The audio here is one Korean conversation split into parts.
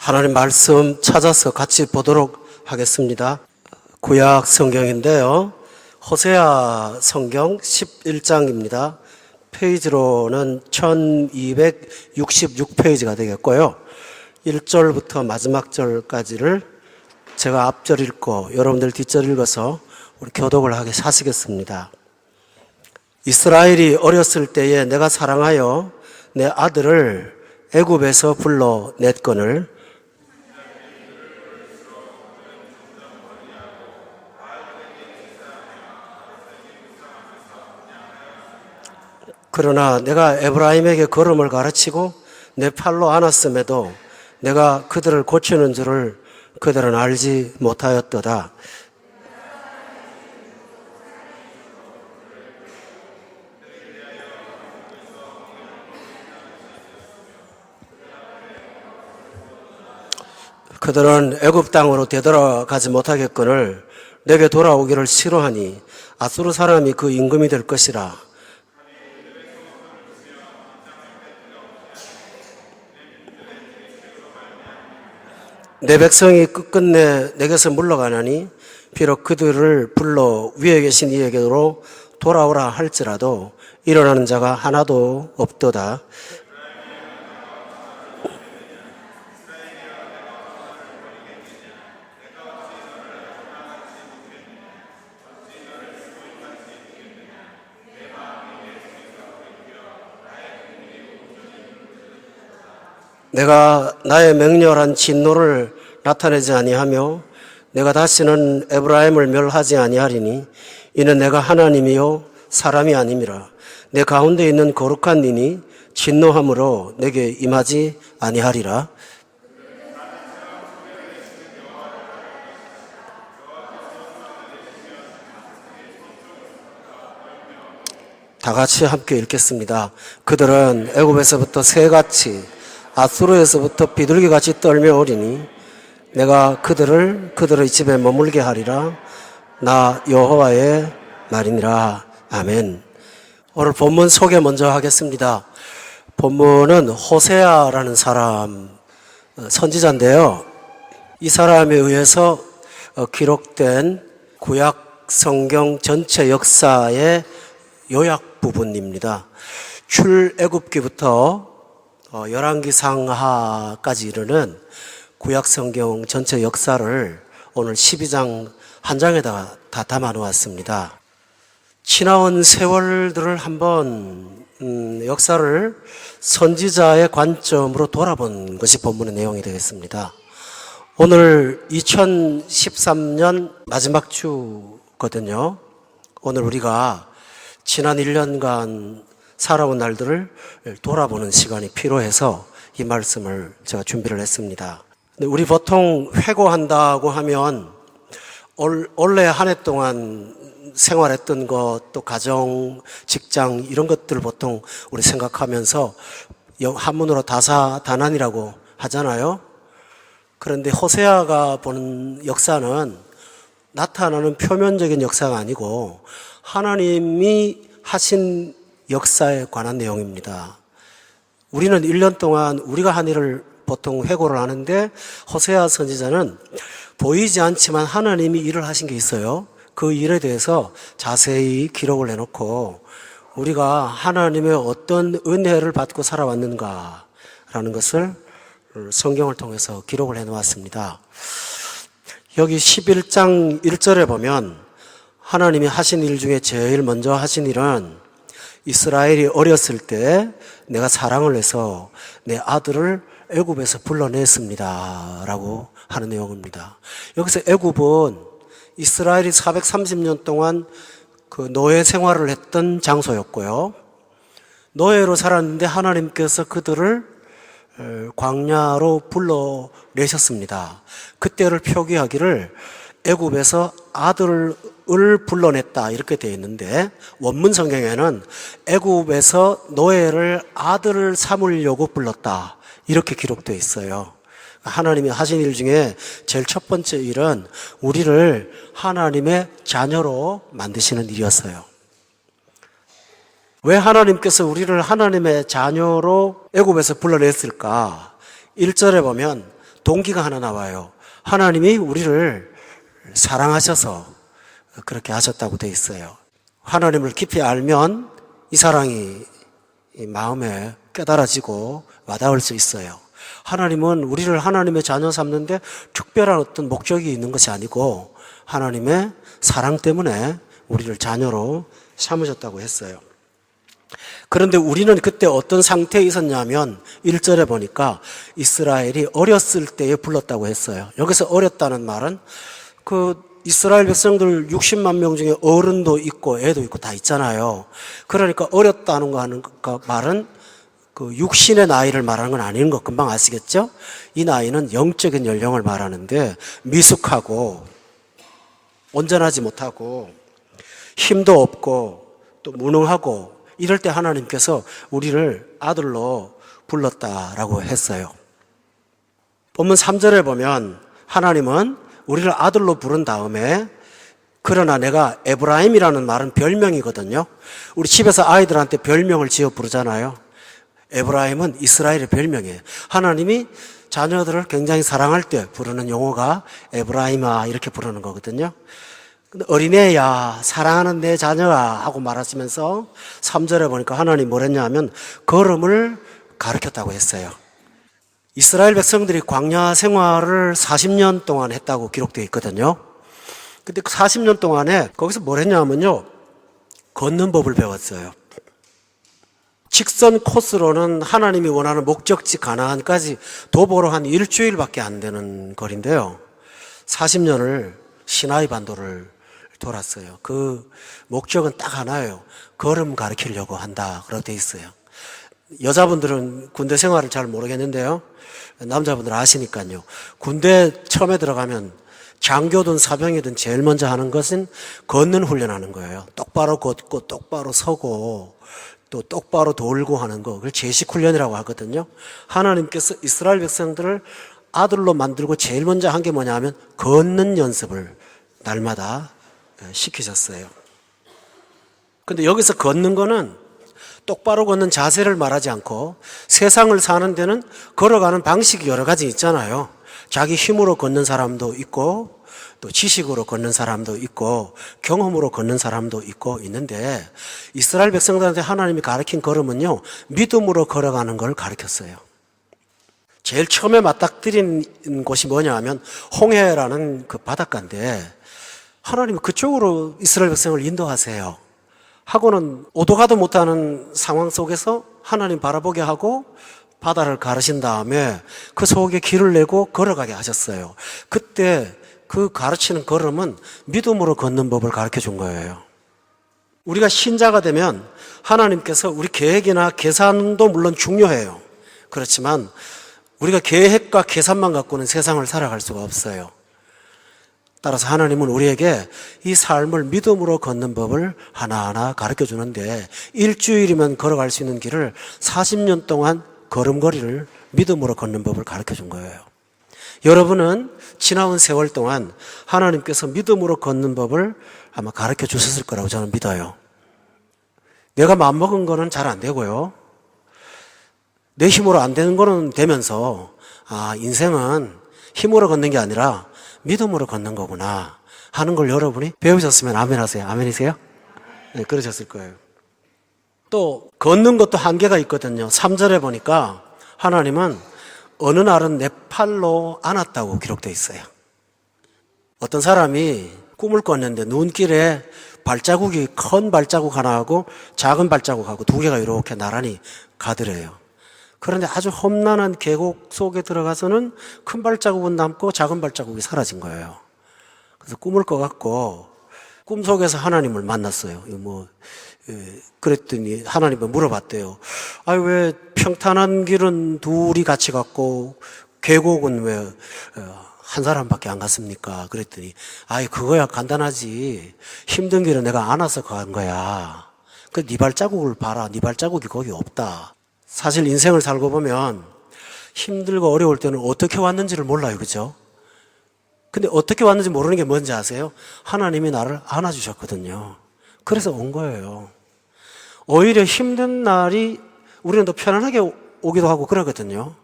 하나님 말씀 찾아서 같이 보도록 하겠습니다. 구약 성경인데요. 호세아 성경 11장입니다. 페이지로는 1266페이지가 되겠고요. 1절부터 마지막 절까지를 제가 앞절 읽고 여러분들 뒷절 읽어서 우리 교독을 하시겠습니다. 이스라엘이 어렸을 때에 내가 사랑하여 내 아들을 애굽에서 불러냈거늘 그러나 내가 에브라임에게 걸음을 가르치고 내 팔로 안았음에도 내가 그들을 고치는 줄을 그들은 알지 못하였도다. 그들은 애굽 땅으로 되돌아가지 못하겠거늘 내게 돌아오기를 싫어하니 아수르 사람이 그 임금이 될 것이라. 내 백성이 끝끝내 내게서 물러가나니 비록 그들을 불러 위에 계신 이에게로 돌아오라 할지라도 일어나는 자가 하나도 없도다. 내가 나의 맹렬한 진노를 나타내지 아니하며 내가 다시는 에브라임을 멸하지 아니하리니 이는 내가 하나님이요 사람이 아님이라. 내 가운데 있는 거룩한 이니 진노함으로 내게 임하지 아니하리라. 다 같이 함께 읽겠습니다. 그들은 애굽에서부터 새같이 아수르에서부터 비둘기같이 떨며 오리니 내가 그들의 집에 머물게 하리라. 나 여호와의 말이니라. 아멘. 오늘 본문 소개 먼저 하겠습니다. 본문은 호세아라는 사람 선지자인데요. 이 사람에 의해서 기록된 구약 성경 전체 역사의 요약 부분입니다. 출애굽기부터 열왕기 상하까지 이르는 구약 성경 전체 역사를 오늘 12장 한 장에다가 다 담아 놓았습니다. 지나온 세월들을 한번 역사를 선지자의 관점으로 돌아본 것이 본문의 내용이 되겠습니다. 오늘 2013년 마지막 주거든요. 오늘 우리가 지난 1년간 살아온 날들을 돌아보는 시간이 필요해서 이 말씀을 제가 준비를 했습니다. 우리 보통 회고한다고 하면 올해 한 해 동안 생활했던 것, 또 가정, 직장 이런 것들을 보통 우리 생각하면서 한문으로 다사다난이라고 하잖아요. 그런데 호세아가 보는 역사는 나타나는 표면적인 역사가 아니고 하나님이 하신 역사에 관한 내용입니다. 우리는 1년 동안 우리가 한 일을 보통 회고를 하는데 호세아 선지자는 보이지 않지만 하나님이 일을 하신 게 있어요. 그 일에 대해서 자세히 기록을 해놓고 우리가 하나님의 어떤 은혜를 받고 살아왔는가라는 것을 성경을 통해서 기록을 해놓았습니다. 여기 11장 1절에 보면 하나님이 하신 일 중에 제일 먼저 하신 일은 이스라엘이 어렸을 때 내가 사랑을 해서 내 아들을 애굽에서 불러냈습니다 라고 하는 내용입니다. 여기서 애굽은 이스라엘이 430년 동안 그 노예 생활을 했던 장소였고요. 노예로 살았는데 하나님께서 그들을 광야로 불러내셨습니다. 그때를 표기하기를 애굽에서 아들을 불러냈다 이렇게 되어 있는데 원문 성경에는 애굽에서 노예를 아들을 삼으려고 불렀다 이렇게 기록되어 있어요. 하나님이 하신 일 중에 제일 첫 번째 일은 우리를 하나님의 자녀로 만드시는 일이었어요. 왜 하나님께서 우리를 하나님의 자녀로 애굽에서 불러냈을까? 1절에 보면 동기가 하나 나와요. 하나님이 우리를 사랑하셔서 그렇게 하셨다고 돼 있어요. 하나님을 깊이 알면 이 사랑이 이 마음에 깨달아지고 와닿을 수 있어요. 하나님은 우리를 하나님의 자녀 삼는데 특별한 어떤 목적이 있는 것이 아니고 하나님의 사랑 때문에 우리를 자녀로 삼으셨다고 했어요. 그런데 우리는 그때 어떤 상태에 있었냐면 1절에 보니까 이스라엘이 어렸을 때에 불렀다고 했어요. 여기서 어렸다는 말은 그 이스라엘 백성들 60만 명 중에 어른도 있고 애도 있고 다 있잖아요. 그러니까 어렸다는 거 하는 말은 그 육신의 나이를 말하는 건 아닌 거 금방 아시겠죠? 이 나이는 영적인 연령을 말하는데 미숙하고 온전하지 못하고 힘도 없고 또 무능하고 이럴 때 하나님께서 우리를 아들로 불렀다라고 했어요. 본문 3절에 보면 하나님은 우리를 아들로 부른 다음에 그러나 내가 에브라임이라는 말은 별명이거든요. 우리 집에서 아이들한테 별명을 지어 부르잖아요. 에브라임은 이스라엘의 별명이에요. 하나님이 자녀들을 굉장히 사랑할 때 부르는 용어가 에브라임아 이렇게 부르는 거거든요. 근데 어린애야 사랑하는 내 자녀야 하고 말하시면서 3절에 보니까 하나님 뭐랬냐 하면 걸음을 가르쳤다고 했어요. 이스라엘 백성들이 광야 생활을 40년 동안 했다고 기록되어 있거든요. 근데 그 40년 동안에 거기서 뭘 했냐면요. 걷는 법을 배웠어요. 직선 코스로는 하나님이 원하는 목적지 가나안까지 도보로 한 일주일밖에 안 되는 거리인데요. 40년을 시나이 반도를 돌았어요. 그 목적은 딱 하나예요. 걸음 가르치려고 한다. 그렇게 돼 있어요. 여자분들은 군대 생활을 잘 모르겠는데요. 남자분들은 아시니까요. 군대 처음에 들어가면 장교든 사병이든 제일 먼저 하는 것은 걷는 훈련하는 거예요. 똑바로 걷고 똑바로 서고 또 똑바로 돌고 하는 거. 그걸 제식 훈련이라고 하거든요. 하나님께서 이스라엘 백성들을 아들로 만들고 제일 먼저 한 게 뭐냐 하면 걷는 연습을 날마다 시키셨어요. 근데 여기서 걷는 거는 똑바로 걷는 자세를 말하지 않고 세상을 사는 데는 걸어가는 방식이 여러 가지 있잖아요. 자기 힘으로 걷는 사람도 있고 또 지식으로 걷는 사람도 있고 경험으로 걷는 사람도 있고 있는데 이스라엘 백성들한테 하나님이 가르친 걸음은요. 믿음으로 걸어가는 걸 가르쳤어요. 제일 처음에 맞닥뜨린 곳이 뭐냐 하면 홍해라는 그 바닷가인데 하나님은 그쪽으로 이스라엘 백성을 인도하세요. 하고는 오도 가도 못하는 상황 속에서 하나님 바라보게 하고 바다를 가르신 다음에 그 속에 길을 내고 걸어가게 하셨어요. 그때 그 가르치는 걸음은 믿음으로 걷는 법을 가르쳐 준 거예요. 우리가 신자가 되면 하나님께서 우리 계획이나 계산도 물론 중요해요. 그렇지만 우리가 계획과 계산만 갖고는 세상을 살아갈 수가 없어요. 따라서 하나님은 우리에게 이 삶을 믿음으로 걷는 법을 하나하나 가르쳐 주는데 일주일이면 걸어갈 수 있는 길을 40년 동안 걸음걸이를 믿음으로 걷는 법을 가르쳐 준 거예요. 여러분은 지나온 세월 동안 하나님께서 믿음으로 걷는 법을 아마 가르쳐 주셨을 거라고 저는 믿어요. 내가 마음먹은 거는 잘 안 되고요. 내 힘으로 안 되는 거는 되면서 인생은 힘으로 걷는 게 아니라 믿음으로 걷는 거구나 하는 걸 여러분이 배우셨으면 아멘 하세요. 아멘이세요? 네, 그러셨을 거예요. 또 걷는 것도 한계가 있거든요. 3절에 보니까 하나님은 어느 날은 내 팔로 안았다고 기록되어 있어요. 어떤 사람이 꿈을 꿨는데 눈길에 발자국이 큰 발자국 하나하고 작은 발자국하고 두 개가 이렇게 나란히 가더래요. 그런데 아주 험난한 계곡 속에 들어가서는 큰 발자국은 남고 작은 발자국이 사라진 거예요. 그래서 꿈을 꿔갖고 꿈속에서 하나님을 만났어요. 그랬더니 하나님을 물어봤대요. 왜 평탄한 길은 둘이 같이 갔고 계곡은 왜 한 사람밖에 안 갔습니까? 그랬더니 그거야 간단하지. 힘든 길은 내가 안아서 간 거야. 네 발자국을 봐라. 네 발자국이 거기 없다. 사실 인생을 살고 보면 힘들고 어려울 때는 어떻게 왔는지를 몰라요. 그죠? 근데 어떻게 왔는지 모르는 게 뭔지 아세요? 하나님이 나를 안아주셨거든요. 그래서 온 거예요. 오히려 힘든 날이 우리는 더 편안하게 오기도 하고 그러거든요.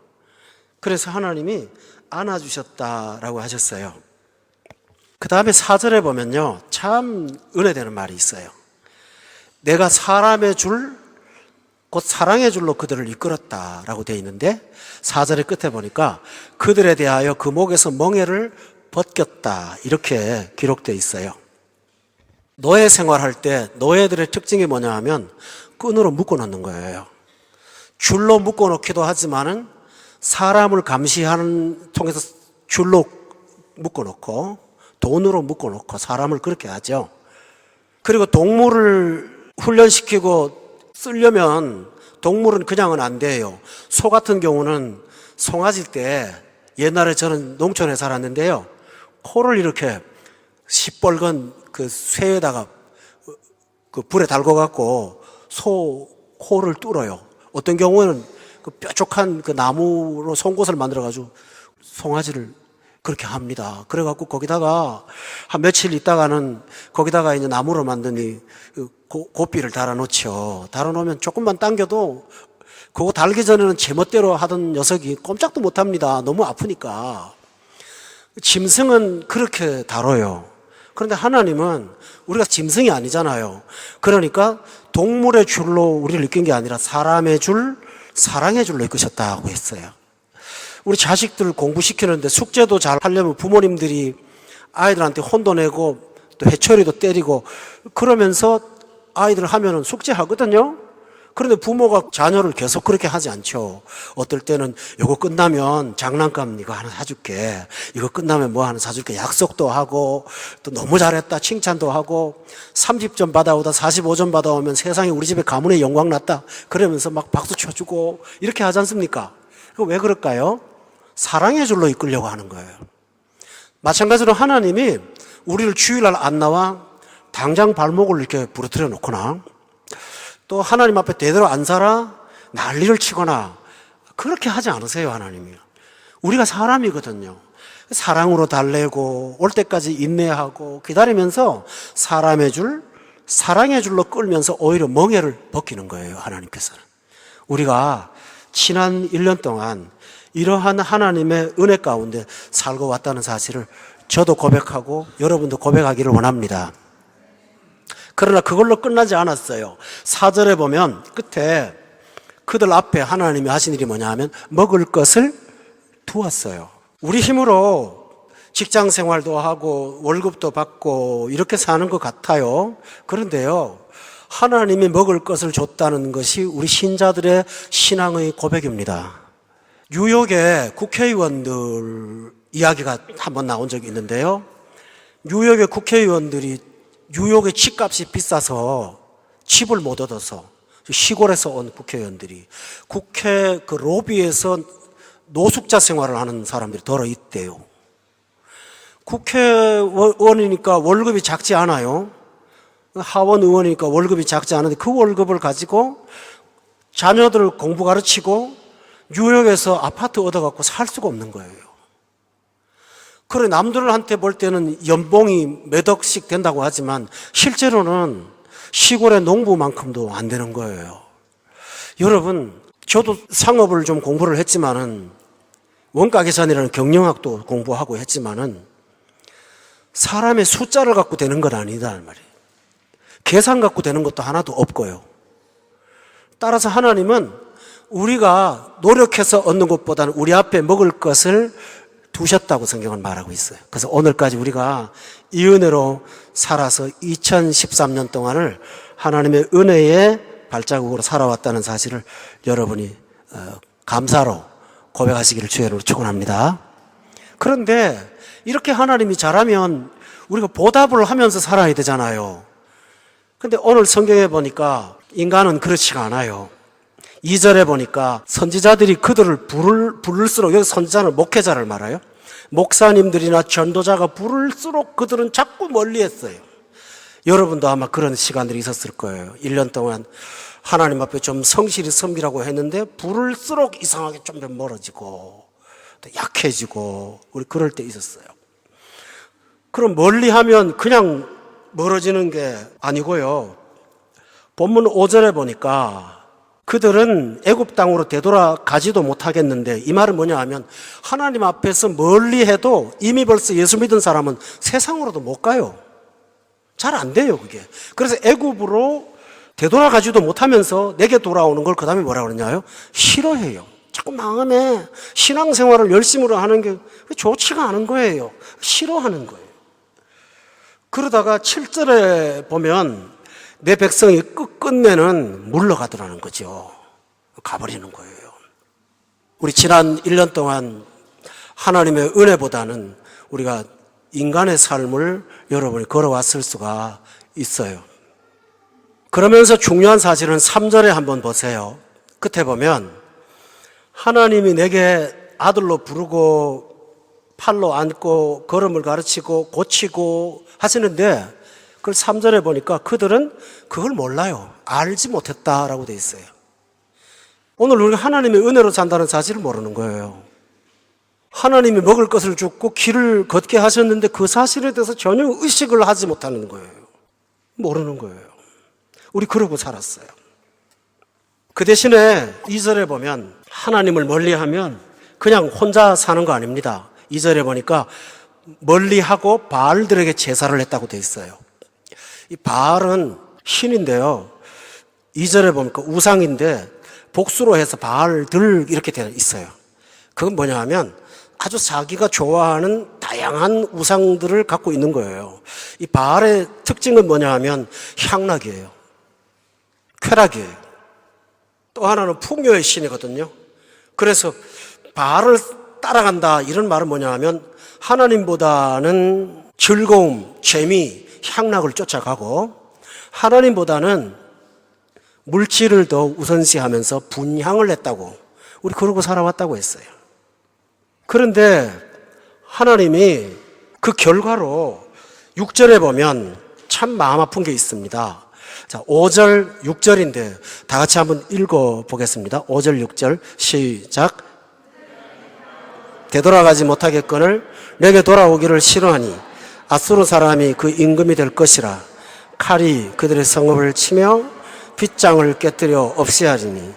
그래서 하나님이 안아주셨다라고 하셨어요. 그 다음에 4절에 보면요, 참 은혜되는 말이 있어요. 내가 사람의 줄, 곧 사랑의 줄로 그들을 이끌었다라고 되어 있는데 4절의 끝에 보니까 그들에 대하여 그 목에서 멍에를 벗겼다 이렇게 기록되어 있어요. 노예 생활할 때 노예들의 특징이 뭐냐 하면 끈으로 묶어놓는 거예요. 줄로 묶어놓기도 하지만은 사람을 감시하는 통해서 줄로 묶어놓고 돈으로 묶어놓고 사람을 그렇게 하죠. 그리고 동물을 훈련시키고 쓰려면 동물은 그냥은 안 돼요. 소 같은 경우는 송아지일 때 옛날에 저는 농촌에 살았는데요. 코를 이렇게 시뻘건 그 쇠에다가 그 불에 달궈 갖고 소 코를 뚫어요. 어떤 경우에는 그 뾰족한 그 나무로 송곳을 만들어 가지고 송아지를 그렇게 합니다. 그래 갖고 거기다가 한 며칠 있다가는 거기다가 이제 나무로 만든 이 고삐를 달아 놓죠. 달아 놓으면 조금만 당겨도 그거 달기 전에는 제멋대로 하던 녀석이 꼼짝도 못 합니다. 너무 아프니까. 짐승은 그렇게 다뤄요. 그런데 하나님은 우리가 짐승이 아니잖아요. 그러니까 동물의 줄로 우리를 이끈 게 아니라 사람의 줄, 사랑의 줄로 이끄셨다고 했어요. 우리 자식들 공부시키는데 숙제도 잘 하려면 부모님들이 아이들한테 혼도 내고 또 해초리도 때리고 그러면서 아이들 하면은 숙제하거든요. 그런데 부모가 자녀를 계속 그렇게 하지 않죠. 어떨 때는 이거 끝나면 장난감 이거 하나 사줄게. 이거 끝나면 뭐 하나 사줄게. 약속도 하고 또 너무 잘했다 칭찬도 하고 30점 받아오다 45점 받아오면 세상에 우리 집에 가문의 영광 났다. 그러면서 막 박수 쳐주고 이렇게 하지 않습니까? 왜 그럴까요? 사랑의 줄로 이끌려고 하는 거예요. 마찬가지로 하나님이 우리를 주일날 안 나와 당장 발목을 이렇게 부러뜨려 놓거나 또 하나님 앞에 제대로 안 살아 난리를 치거나 그렇게 하지 않으세요. 하나님이. 우리가 사람이거든요. 사랑으로 달래고 올 때까지 인내하고 기다리면서 사람의 줄, 사랑의 줄로 끌면서 오히려 멍에를 벗기는 거예요. 하나님께서는. 우리가 지난 1년 동안 이러한 하나님의 은혜 가운데 살고 왔다는 사실을 저도 고백하고 여러분도 고백하기를 원합니다. 그러나 그걸로 끝나지 않았어요. 4절에 보면 끝에 그들 앞에 하나님이 하신 일이 뭐냐 하면 먹을 것을 두었어요. 우리 힘으로 직장 생활도 하고 월급도 받고 이렇게 사는 것 같아요. 그런데요, 하나님이 먹을 것을 줬다는 것이 우리 신자들의 신앙의 고백입니다. 뉴욕의 국회의원들 이야기가 한번 나온 적이 있는데요. 뉴욕의 국회의원들이 뉴욕의 집값이 비싸서 집을 못 얻어서 시골에서 온 국회의원들이 국회 그 로비에서 노숙자 생활을 하는 사람들이 더러 있대요. 국회의원이니까 월급이 작지 않아요. 하원 의원이니까 월급이 작지 않은데 그 월급을 가지고 자녀들 공부 가르치고 뉴욕에서 아파트 얻어갖고 살 수가 없는 거예요. 그래 남들한테 볼 때는 연봉이 몇 억씩 된다고 하지만 실제로는 시골의 농부만큼도 안 되는 거예요. 여러분, 저도 상업을 좀 공부를 했지만은 원가 계산이라는 경영학도 공부하고 했지만은 사람의 숫자를 갖고 되는 건 아니다는 말이에요. 계산 갖고 되는 것도 하나도 없고요. 따라서 하나님은 우리가 노력해서 얻는 것보다는 우리 앞에 먹을 것을 두셨다고 성경은 말하고 있어요. 그래서 오늘까지 우리가 이 은혜로 살아서 2013년 동안을 하나님의 은혜의 발자국으로 살아왔다는 사실을 여러분이 감사로 고백하시기를 주의 이름으로 축원합니다. 그런데 이렇게 하나님이 잘하면 우리가 보답을 하면서 살아야 되잖아요. 근데 오늘 성경에 보니까 인간은 그렇지가 않아요. 2절에 보니까 선지자들이 그들을 부를수록, 여기 선지자는 목회자를 말해요. 목사님들이나 전도자가 부를수록 그들은 자꾸 멀리 했어요. 여러분도 아마 그런 시간들이 있었을 거예요. 1년 동안 하나님 앞에 좀 성실히 섬기라고 했는데 부를수록 이상하게 좀 더 멀어지고 또 약해지고 우리 그럴 때 있었어요. 그럼 멀리 하면 그냥 멀어지는 게 아니고요. 본문 5절에 보니까 그들은 애굽 땅으로 되돌아가지도 못하겠는데, 이 말은 뭐냐 하면 하나님 앞에서 멀리 해도 이미 벌써 예수 믿은 사람은 세상으로도 못 가요. 잘 안 돼요, 그게. 그래서 애굽으로 되돌아가지도 못하면서 내게 돌아오는 걸 그 다음에 뭐라 그러냐요? 싫어해요. 자꾸 마음에 신앙생활을 열심으로 하는 게 좋지가 않은 거예요. 싫어하는 거예요. 그러다가 7절에 보면 내 백성이 끝끝내는 물러가더라는 거죠. 가버리는 거예요. 우리 지난 1년 동안 하나님의 은혜보다는 우리가 인간의 삶을 여러분이 걸어왔을 수가 있어요. 그러면서 중요한 사실은 3절에 한번 보세요. 끝에 보면 하나님이 내게 아들로 부르고 팔로 안고 걸음을 가르치고 고치고 하시는데, 그걸 3절에 보니까 그들은 그걸 몰라요. 알지 못했다라고 돼 있어요. 오늘 우리가 하나님의 은혜로 산다는 사실을 모르는 거예요. 하나님이 먹을 것을 줬고 길을 걷게 하셨는데 그 사실에 대해서 전혀 의식을 하지 못하는 거예요. 모르는 거예요. 우리 그러고 살았어요. 그 대신에 2절에 보면 하나님을 멀리하면 그냥 혼자 사는 거 아닙니다. 2절에 보니까 멀리하고 바알들에게 제사를 했다고 돼 있어요. 이 바알은 신인데요. 2절에 보니까 우상인데 복수로 해서 바알들 이렇게 되어 있어요. 그건 뭐냐 하면 아주 자기가 좋아하는 다양한 우상들을 갖고 있는 거예요. 이 바알의 특징은 뭐냐 하면 향락이에요. 쾌락이에요. 또 하나는 풍요의 신이거든요. 그래서 바알을 따라간다 이런 말은 뭐냐 하면 하나님보다는 즐거움, 재미, 향락을 쫓아가고 하나님보다는 물질을 더 우선시하면서 분향을 했다고, 우리 그러고 살아왔다고 했어요. 그런데 하나님이 그 결과로 6절에 보면 참 마음 아픈 게 있습니다. 자, 5절, 6절인데 다 같이 한번 읽어보겠습니다. 5절, 6절 시작. 되돌아가지 못하겠거늘 내게 돌아오기를 싫어하니 아수르 사람이 그 임금이 될 것이라. 칼이 그들의 성읍을 치며 빗장을 깨뜨려 없이 하리니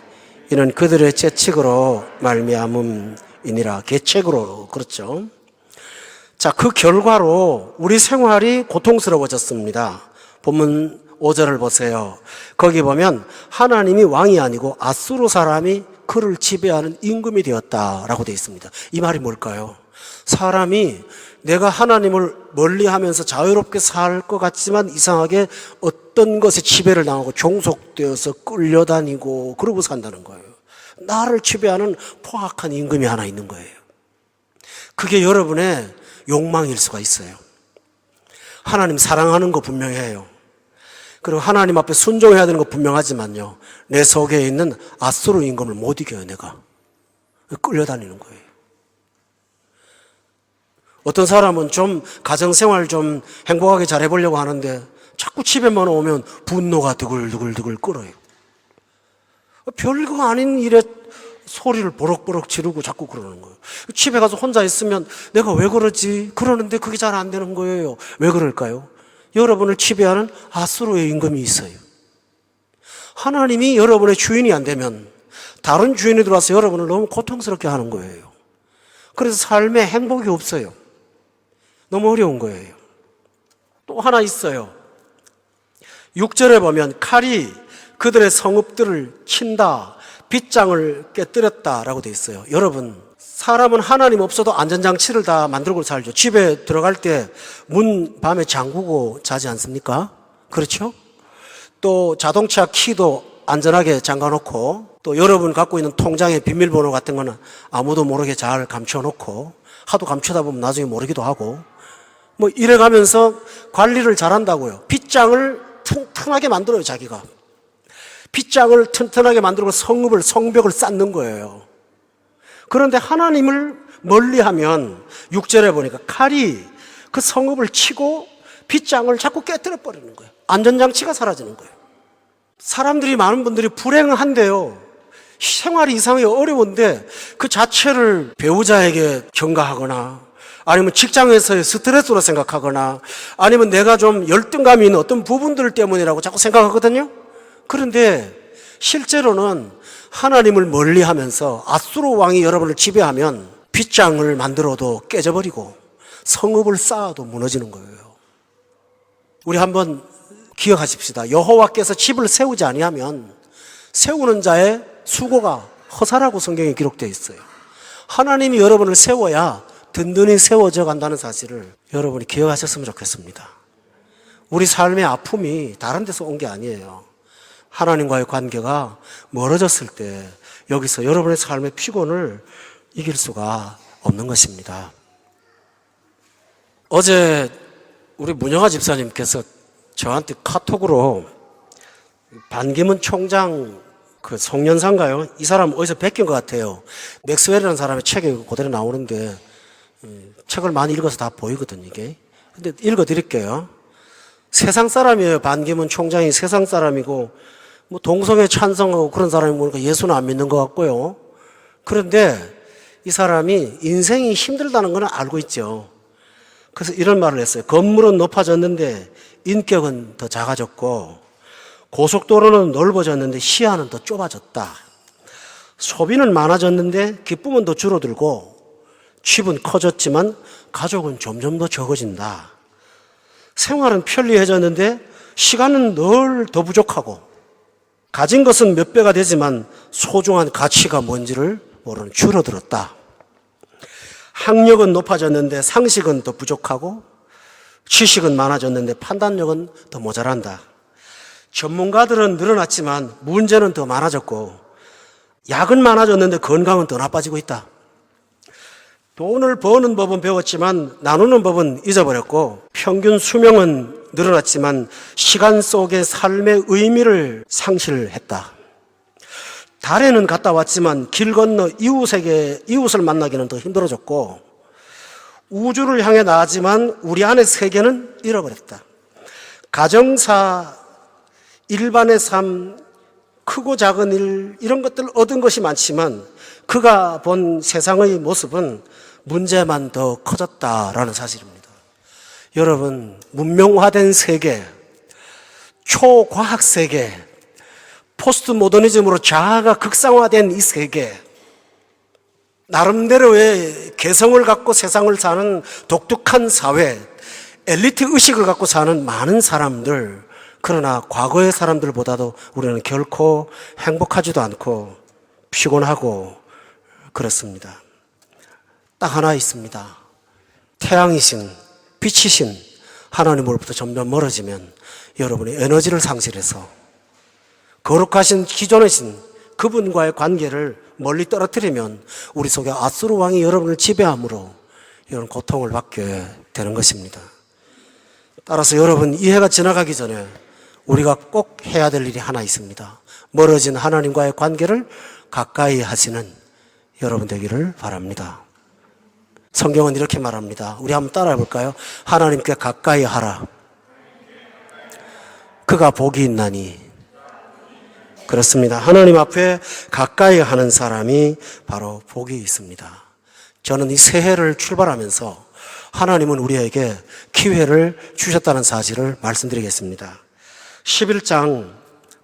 이는 그들의 채찍으로 말미암음이니라. 계책으로. 그렇죠. 자, 그 결과로 우리 생활이 고통스러워졌습니다. 본문 5절을 보세요. 거기 보면 하나님이 왕이 아니고 아수르 사람이 그를 지배하는 임금이 되었다라고 되어 있습니다. 이 말이 뭘까요? 사람이 내가 하나님을 멀리하면서 자유롭게 살 것 같지만 이상하게 어떤 것에 지배를 당하고 종속되어서 끌려다니고 그러고 산다는 거예요. 나를 지배하는 포악한 임금이 하나 있는 거예요. 그게 여러분의 욕망일 수가 있어요. 하나님 사랑하는 거 분명해요. 그리고 하나님 앞에 순종해야 되는 거 분명하지만요, 내 속에 있는 아수르 임금을 못 이겨요. 내가 끌려다니는 거예요. 어떤 사람은 좀 가정생활 좀 행복하게 잘해보려고 하는데 자꾸 집에만 오면 분노가 드글드글 끓어요. 별거 아닌 일에 소리를 버럭버럭 지르고 자꾸 그러는 거예요. 집에 가서 혼자 있으면 내가 왜 그러지? 그러는데 그게 잘 안 되는 거예요. 왜 그럴까요? 여러분을 지배하는 아수르의 임금이 있어요. 하나님이 여러분의 주인이 안 되면 다른 주인이 들어와서 여러분을 너무 고통스럽게 하는 거예요. 그래서 삶에 행복이 없어요. 너무 어려운 거예요. 또 하나 있어요. 6절에 보면 칼이 그들의 성읍들을 친다, 빗장을 깨뜨렸다라고 되어 있어요. 여러분, 사람은 하나님 없어도 안전장치를 다 만들고 살죠. 집에 들어갈 때 문 밤에 잠그고 자지 않습니까? 그렇죠? 또 자동차 키도 안전하게 잠가놓고, 또 여러분 갖고 있는 통장의 비밀번호 같은 거는 아무도 모르게 잘 감춰놓고, 하도 감추다 보면 나중에 모르기도 하고, 뭐 이래가면서 관리를 잘한다고요. 빗장을 튼튼하게 만들어요. 자기가 빗장을 튼튼하게 만들고 성벽을 쌓는 거예요. 그런데 하나님을 멀리하면 6절에 보니까 칼이 그 성읍을 치고 빗장을 자꾸 깨뜨려 버리는 거예요. 안전장치가 사라지는 거예요. 사람들이, 많은 분들이 불행한데요, 생활이 이상하게 어려운데 그 자체를 배우자에게 경가하거나 아니면 직장에서의 스트레스로 생각하거나 아니면 내가 좀 열등감이 있는 어떤 부분들 때문이라고 자꾸 생각하거든요. 그런데 실제로는 하나님을 멀리하면서 앗수르 왕이 여러분을 지배하면 빗장을 만들어도 깨져버리고 성읍을 쌓아도 무너지는 거예요. 우리 한번 기억하십시다. 여호와께서 집을 세우지 아니하면 세우는 자의 수고가 허사라고 성경에 기록되어 있어요. 하나님이 여러분을 세워야 든든히 세워져 간다는 사실을 여러분이 기억하셨으면 좋겠습니다. 우리 삶의 아픔이 다른 데서 온 게 아니에요. 하나님과의 관계가 멀어졌을 때 여기서 여러분의 삶의 피곤을 이길 수가 없는 것입니다. 어제 우리 문영아 집사님께서 저한테 카톡으로 반기문 총장 그 송년사인가요? 이 사람 어디서 뵙긴 것 같아요. 맥스웰이라는 사람의 책이 그대로 나오는데 책을 많이 읽어서 다 보이거든요, 이게. 근데 읽어드릴게요. 세상 사람이에요. 반기문 총장이 세상 사람이고 뭐 동성애 찬성하고 그런 사람이 보니까 예수는 안 믿는 것 같고요. 그런데 이 사람이 인생이 힘들다는 건 알고 있죠. 그래서 이런 말을 했어요. 건물은 높아졌는데 인격은 더 작아졌고 고속도로는 넓어졌는데 시야는 더 좁아졌다. 소비는 많아졌는데 기쁨은 더 줄어들고 집은 커졌지만 가족은 점점 더 적어진다. 생활은 편리해졌는데 시간은 늘 더 부족하고 가진 것은 몇 배가 되지만 소중한 가치가 뭔지를 모르는 줄어들었다. 학력은 높아졌는데 상식은 더 부족하고 지식은 많아졌는데 판단력은 더 모자란다. 전문가들은 늘어났지만 문제는 더 많아졌고 약은 많아졌는데 건강은 더 나빠지고 있다. 돈을 버는 법은 배웠지만 나누는 법은 잊어버렸고 평균 수명은 늘어났지만 시간 속의 삶의 의미를 상실했다. 달에는 갔다 왔지만 길 건너 이웃을 만나기는 더 힘들어졌고 우주를 향해 나아지만 우리 안의 세계는 잃어버렸다. 가정사, 일반의 삶, 크고 작은 일 이런 것들 얻은 것이 많지만 그가 본 세상의 모습은 문제만 더 커졌다라는 사실입니다. 여러분, 문명화된 세계, 초과학 세계, 포스트 모더니즘으로 자아가 극상화된 이 세계, 나름대로의 개성을 갖고 세상을 사는 독특한 사회, 엘리트 의식을 갖고 사는 많은 사람들, 그러나 과거의 사람들보다도 우리는 결코 행복하지도 않고 피곤하고 그렇습니다. 딱 하나 있습니다. 태양이신, 빛이신 하나님으로부터 점점 멀어지면 여러분이 에너지를 상실해서 거룩하신 기존이신 그분과의 관계를 멀리 떨어뜨리면 우리 속에 앗수르 왕이 여러분을 지배함으로 이런 고통을 받게 되는 것입니다. 따라서 여러분, 이 해가 지나가기 전에 우리가 꼭 해야 될 일이 하나 있습니다. 멀어진 하나님과의 관계를 가까이 하시는 여러분 되기를 바랍니다. 성경은 이렇게 말합니다. 우리 한번 따라해 볼까요? 하나님께 가까이 하라. 그가 복이 있나니. 그렇습니다. 하나님 앞에 가까이 하는 사람이 바로 복이 있습니다. 저는 이 새해를 출발하면서 하나님은 우리에게 기회를 주셨다는 사실을 말씀드리겠습니다. 11장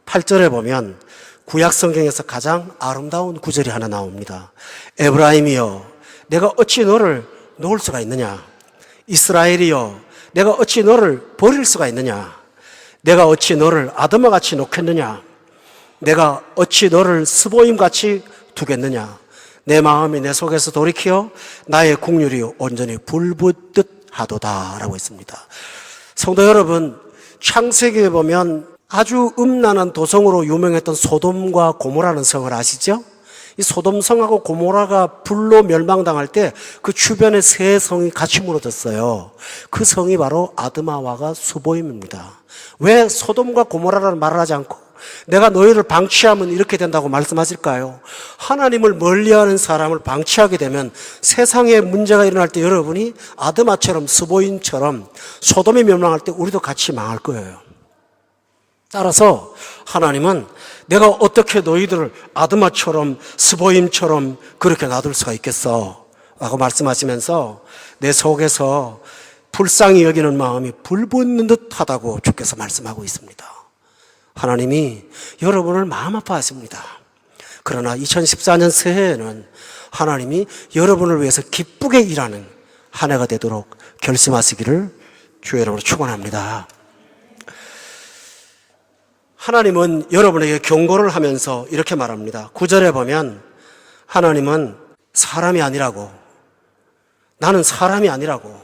8절에 보면 구약 성경에서 가장 아름다운 구절이 하나 나옵니다. 에브라임이여, 내가 어찌 너를 놓을 수가 있느냐? 이스라엘이여, 내가 어찌 너를 버릴 수가 있느냐? 내가 어찌 너를 아드마같이 놓겠느냐? 내가 어찌 너를 스보임같이 두겠느냐? 내 마음이 내 속에서 돌이켜 나의 국률이 온전히 불붙듯 하도다 라고 했습니다. 성도 여러분, 창세기에 보면 아주 음란한 도성으로 유명했던 소돔과 고모라는 성을 아시죠? 이 소돔 성하고 고모라가 불로 멸망당할 때 그 주변에 세 성이 같이 무너졌어요. 그 성이 바로 아드마와가 수보임입니다. 왜 소돔과 고모라라는 말을 하지 않고 내가 너희를 방치하면 이렇게 된다고 말씀하실까요? 하나님을 멀리하는 사람을 방치하게 되면 세상에 문제가 일어날 때 여러분이 아드마처럼 스보임처럼 소돔이 멸망할 때 우리도 같이 망할 거예요. 따라서 하나님은 내가 어떻게 너희들을 아드마처럼 스보임처럼 그렇게 놔둘 수가 있겠어? 라고 말씀하시면서 내 속에서 불쌍히 여기는 마음이 불붙는 듯 하다고 주께서 말씀하고 있습니다. 하나님이 여러분을 마음 아파하십니다. 그러나 2014년 새해에는 하나님이 여러분을 위해서 기쁘게 일하는 한 해가 되도록 결심하시기를 주의 이름으로 축원합니다. 하나님은 여러분에게 경고를 하면서 이렇게 말합니다. 9절에 보면 하나님은 사람이 아니라고, 나는 사람이 아니라고,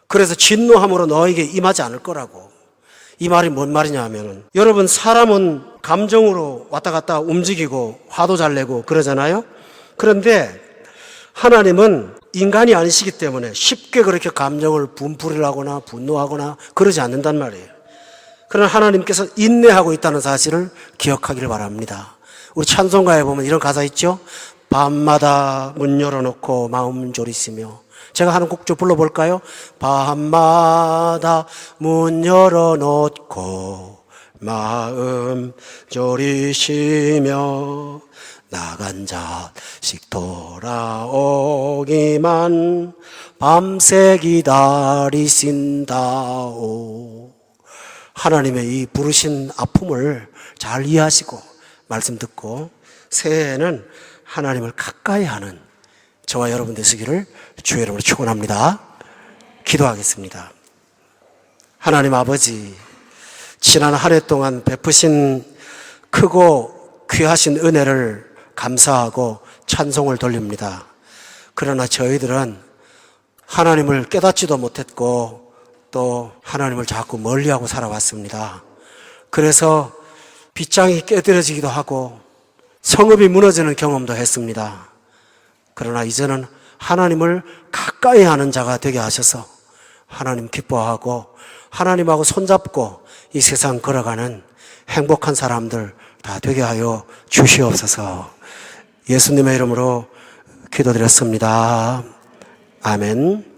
그래서 진노함으로 너에게 임하지 않을 거라고. 이 말이 뭔 말이냐 하면은, 여러분 사람은 감정으로 왔다 갔다 움직이고 화도 잘 내고 그러잖아요. 그런데 하나님은 인간이 아니시기 때문에 쉽게 그렇게 감정을 분풀이를 하거나 분노하거나 그러지 않는단 말이에요. 그러나 하나님께서 인내하고 있다는 사실을 기억하기를 바랍니다. 우리 찬송가에 보면 이런 가사 있죠? 밤마다 문 열어놓고 마음 졸이시며. 제가 하는 곡 좀 불러볼까요? 밤마다 문 열어놓고 마음 졸이시며 나간 자식 돌아오기만 밤새 기다리신다오. 하나님의 이 부르신 아픔을 잘 이해하시고 말씀 듣고 새해에는 하나님을 가까이 하는 저와 여러분 되시기를 주의 이름으로 축원합니다. 기도하겠습니다. 하나님 아버지, 지난 한 해 동안 베푸신 크고 귀하신 은혜를 감사하고 찬송을 돌립니다. 그러나 저희들은 하나님을 깨닫지도 못했고 또 하나님을 자꾸 멀리하고 살아왔습니다. 그래서 빗장이 깨드려지기도 하고 성읍이 무너지는 경험도 했습니다. 그러나 이제는 하나님을 가까이 하는 자가 되게 하셔서 하나님 기뻐하고 하나님하고 손잡고 이 세상 걸어가는 행복한 사람들 다 되게 하여 주시옵소서. 예수님의 이름으로 기도드렸습니다. 아멘.